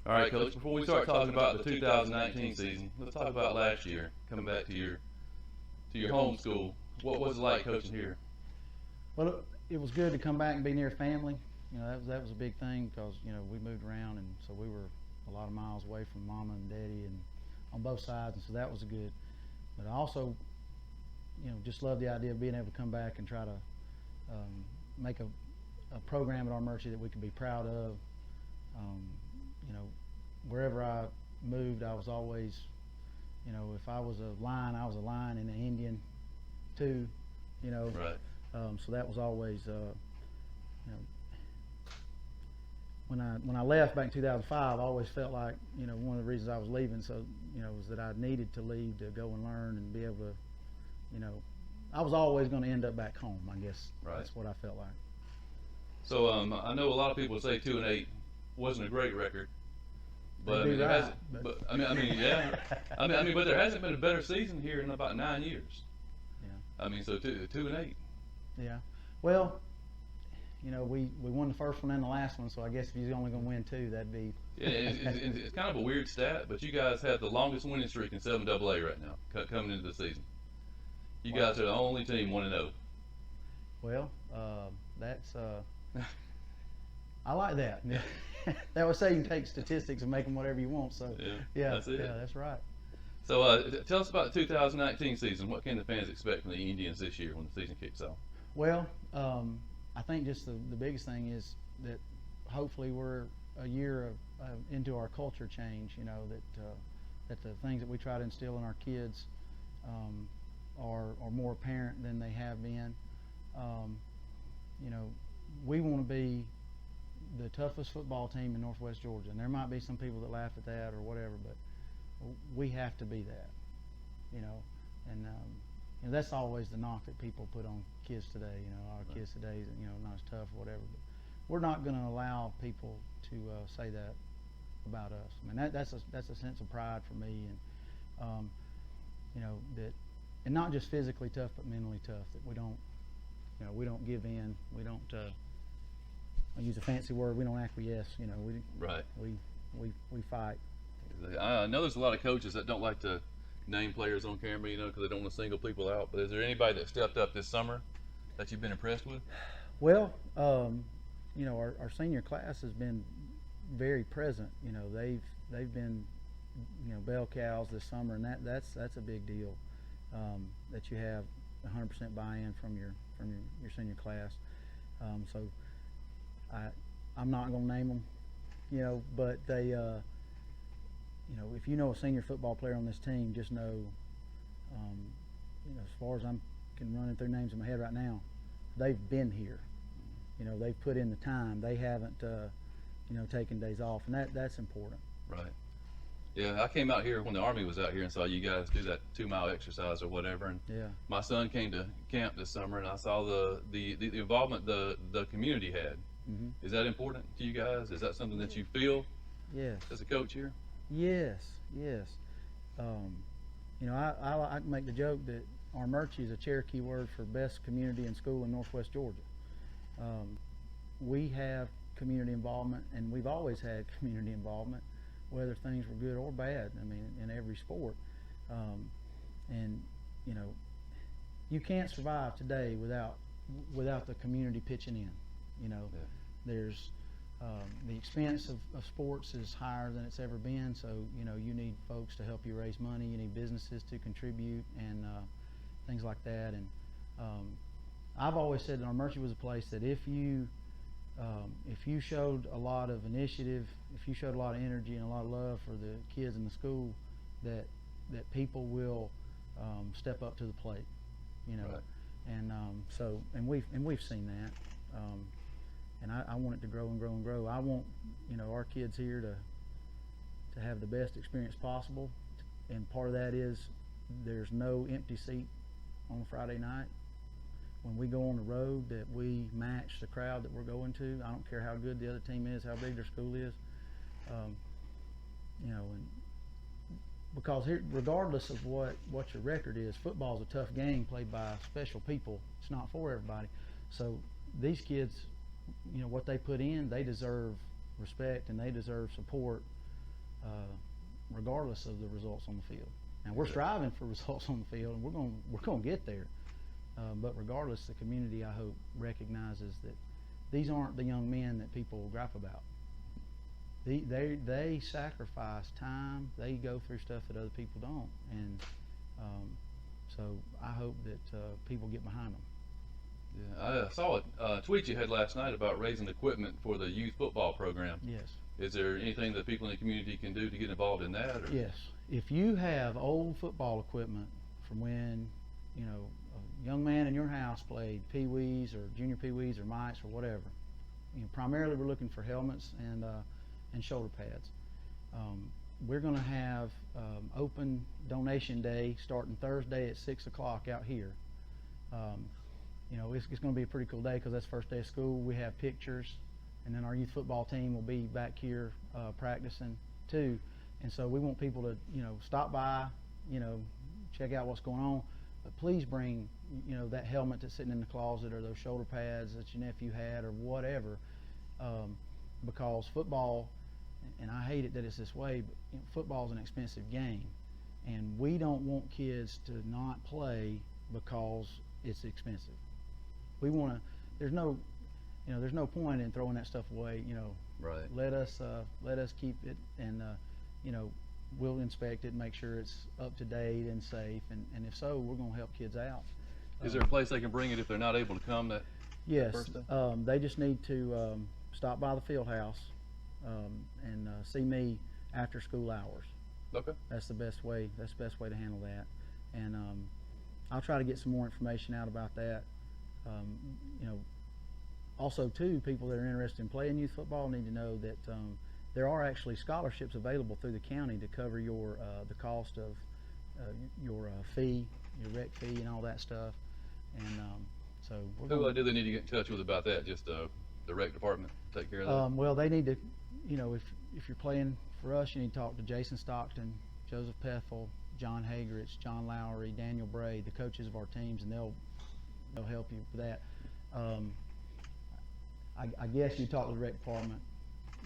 All right, Coach. Before we start talking about the 2019 season, let's talk about last year. Coming back to your home school, what was it like coaching here? Well, it was good to come back and be near family. You know, that was a big thing because we moved around, and so we were a lot of miles away from Mama and Daddy, and on both sides, and so that was good. But I also, just love the idea of being able to come back and try to make a program at Armuchee that we could be proud of. Wherever I moved, I was always, if I was a line, I was a line in the Indian too. Right. So that was always, when I left back in 2005, I always felt like, one of the reasons I was leaving, was that I needed to leave to go and learn and be able to, I was always going to end up back home. I guess that's what I felt like. So I know a lot of people say 2-8 wasn't a great record, but there hasn't. But there hasn't been a better season here in about 9 years. Yeah. So 2-8. Yeah. Well, we won the first one and the last one, so I guess if you're only going to win two, that'd be. Yeah, it's kind of a weird stat, but you guys have the longest winning streak in 7AA right now coming into the season. You guys are the only team 1-0. Well, that's. I like that. That would say you can take statistics and make them whatever you want. So that's it. Yeah, that's right. So tell us about the 2019 season. What can the fans expect from the Indians this year when the season kicks off? Well, I think just the biggest thing is that hopefully we're a year into our culture change. That the things that we try to instill in our kids are more apparent than they have been. We want to be the toughest football team in Northwest Georgia, and there might be some people that laugh at that or whatever, but we have to be that. And that's always the knock that people put on kids today. Our kids today, not as tough or whatever. But we're not going to allow people to say that about us. I mean, that's a sense of pride for me, and that, and not just physically tough, but mentally tough. That we don't give in. We don't. I use a fancy word. We don't acquiesce. We fight. I know there's a lot of coaches that don't like to name players on camera, because they don't want to single people out. But is there anybody that stepped up this summer that you've been impressed with? Well, our senior class has been very present. They've been, bell cows this summer, and that's a big deal. That you have 100% buy-in from your senior class. So I'm not going to name them, but they. If you know a senior football player on this team, just know, as far as I can run through names in my head right now, they've been here. They've put in the time. They haven't, taken days off, and that's important. Right. Yeah, I came out here when the Army was out here and saw you guys do that 2-mile exercise or whatever. And my son came to camp this summer, and I saw the involvement the community had. Mm-hmm. Is that important to you guys? Is that something that you feel? Yes. As a coach here? Yes. I make the joke that Armuchee is a Cherokee word for best community and school in Northwest Georgia. We have community involvement, and we've always had community involvement, whether things were good or bad. I mean, in every sport. You can't survive today without the community pitching in. There's the expense of sports is higher than it's ever been, so you need folks to help you raise money. You need businesses to contribute and things like that. And I've always said that Armuchee was a place that if you showed a lot of initiative, if you showed a lot of energy and a lot of love for the kids in the school, that people will step up to the plate. Right. And we've seen that. And I want it to grow and grow and grow. I want, our kids here to have the best experience possible. And part of that is there's no empty seat on a Friday night. When we go on the road, that we match the crowd that we're going to. I don't care how good the other team is, how big their school is. And because here, regardless of what your record is, football is a tough game played by special people. It's not for everybody. So these kids, what they put in, they deserve respect and they deserve support regardless of the results on the field. Now we're striving for results on the field, and we're going to get there. But regardless, the community, I hope, recognizes that these aren't the young men that people gripe about. They sacrifice time. They go through stuff that other people don't, and so I hope that people get behind them. Yeah, I saw a tweet you had last night about raising equipment for the youth football program. Yes. Is there anything that people in the community can do to get involved in that? Or? Yes. If you have old football equipment from when, you know, a young man in your house played pee-wees or junior pee-wees or mites or whatever, you know, primarily we're looking for helmets and shoulder pads. We're going to have open donation day starting Thursday at 6 o'clock out here. You know, it's going to be a pretty cool day because that's the first day of school. We have pictures, and then our youth football team will be back here practicing too. And so we want people to, you know, stop by, you know, check out what's going on. But please bring, you know, that helmet that's sitting in the closet or those shoulder pads that your nephew had or whatever, because football, and I hate it that it's this way, but you know, football is an expensive game, and we don't want kids to not play because it's expensive. We want to. There's no point in throwing that stuff away. You know, right. Let us keep it, and you know, we'll inspect it, make sure it's up to date and safe, and if so, we're going to help kids out. Is there a place they can bring it if they're not able to come that yes, first day? They just need to stop by the field house and see me after school hours. Okay. That's the best way. That's the best way to handle that, and I'll try to get some more information out about that. You know, also too, people that are interested in playing youth football need to know that there are actually scholarships available through the county to cover your the cost of your fee, your rec fee, and all that stuff. And so who do they need to get in touch with about that? Just the rec department take care of that? Well, they need to, you know, if you're playing for us, you need to talk to Jason Stockton, Joseph Pethel, John Hagerich, John Lowry, Daniel Bray, the coaches of our teams, and they'll help you with that. I guess you talk to the rec department,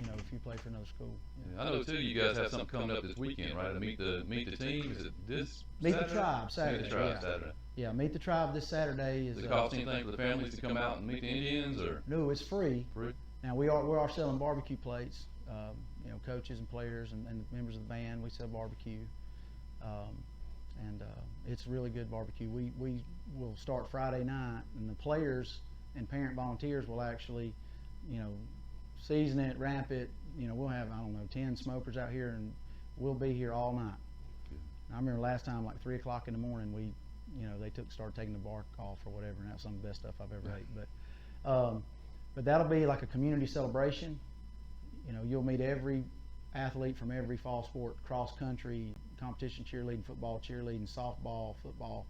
you know, if you play for another school. Yeah, I know too. You guys have something coming up this weekend, right? To meet the team. Is it this? Meet Saturday? the tribe Saturday. Meet the tribe yeah. Saturday. Yeah, meet the tribe this Saturday. Does it cost anything for the families to come out and meet the Indians, or? No, it's free. Free. Now we are selling barbecue plates. You know, coaches and players and members of the band, we sell barbecue, and it's really good barbecue. We will start Friday night, and the players and parent volunteers will actually, you know, season it, wrap it. You know, we'll have, I don't know, 10 smokers out here, and we'll be here all night. I remember last time, like 3 o'clock in the morning, you know, they started taking the bark off or whatever, and that's some of the best stuff I've ever ate. But that'll be like a community celebration. You know, you'll meet every athlete from every fall sport, cross country, competition, cheerleading, football, cheerleading, softball, football,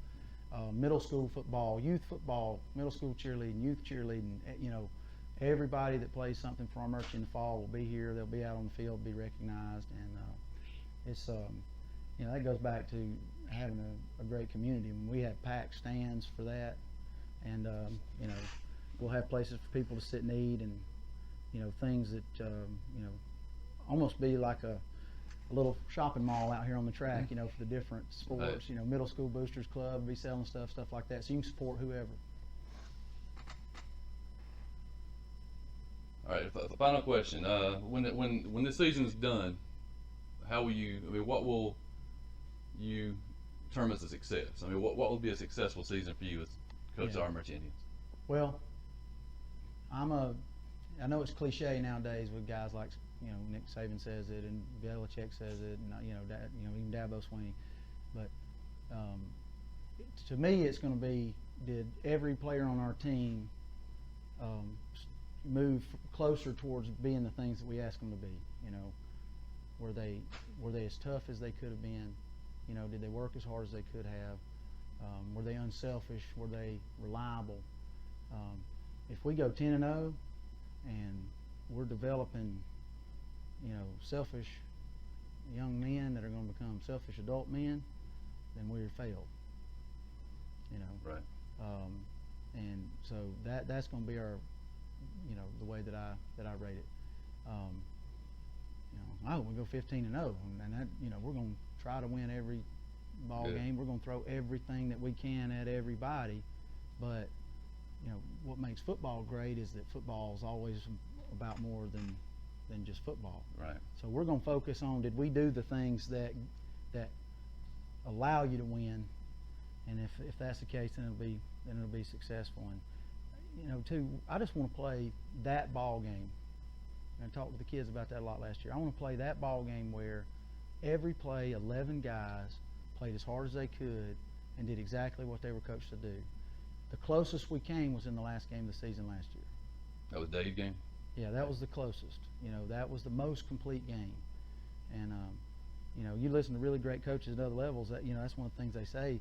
middle school football, youth football, middle school cheerleading, youth cheerleading. You know, everybody that plays something for Armuchee in the fall will be here. They'll be out on the field, be recognized, and it's you know, that goes back to having a great community. When we have packed stands for that, and you know, we'll have places for people to sit and eat, and you know, things that you know, almost be like a little shopping mall out here on the track, you know, for the different sports. Right. You know, Middle School Boosters Club be selling stuff like that, so you can support whoever. All right. The final question: when this season's done, how will you? I mean, what will you term as a success? I mean, what will be a successful season for you as coach of the Armuchee Indians? Well, I know it's cliche nowadays with guys like, you know, Nick Saban says it and Belichick says it, and you know, even Dabo Swinney, but to me, it's going to be, did every player on our team move closer towards being the things that we ask them to be? You know, were they as tough as they could have been? You know, did they work as hard as they could have? Were they unselfish? Were they reliable? If we go 10-0 and we're developing, you know, selfish young men that are going to become selfish adult men, then we're failed. You know, right? And so that's going to be our, you know, the way that I rate it. You know, oh, we go 15-0, and that, you know, we're going to try to win every ball game. We're going to throw everything that we can at everybody. But, you know, what makes football great is that football is always about more than just football. Right. So we're going to focus on, did we do the things that allow you to win? And if that's the case, then it'll be successful. And, you know, too, I just want to play that ball game. And I talked to the kids about that a lot last year. I want to play that ball game where every play, 11 guys played as hard as they could and did exactly what they were coached to do. The closest we came was in the last game of the season last year. That was Dave's game? Yeah, that was the closest. You know, that was the most complete game. And, you know, you listen to really great coaches at other levels, that, you know, that's one of the things they say.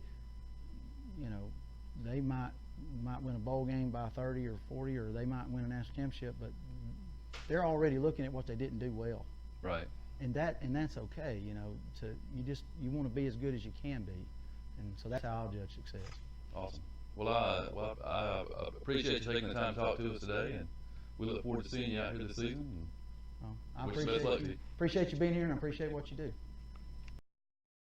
You know, they might win a bowl game by 30 or 40, or they might win a national championship, but they're already looking at what they didn't do well. Right. And that's okay. You know, you want to be as good as you can be, and so that's how I'll judge success. Awesome. Well, I appreciate you taking the time to talk to us today, and we look forward to seeing you out here this season. Well, I appreciate you being here, and I appreciate what you do.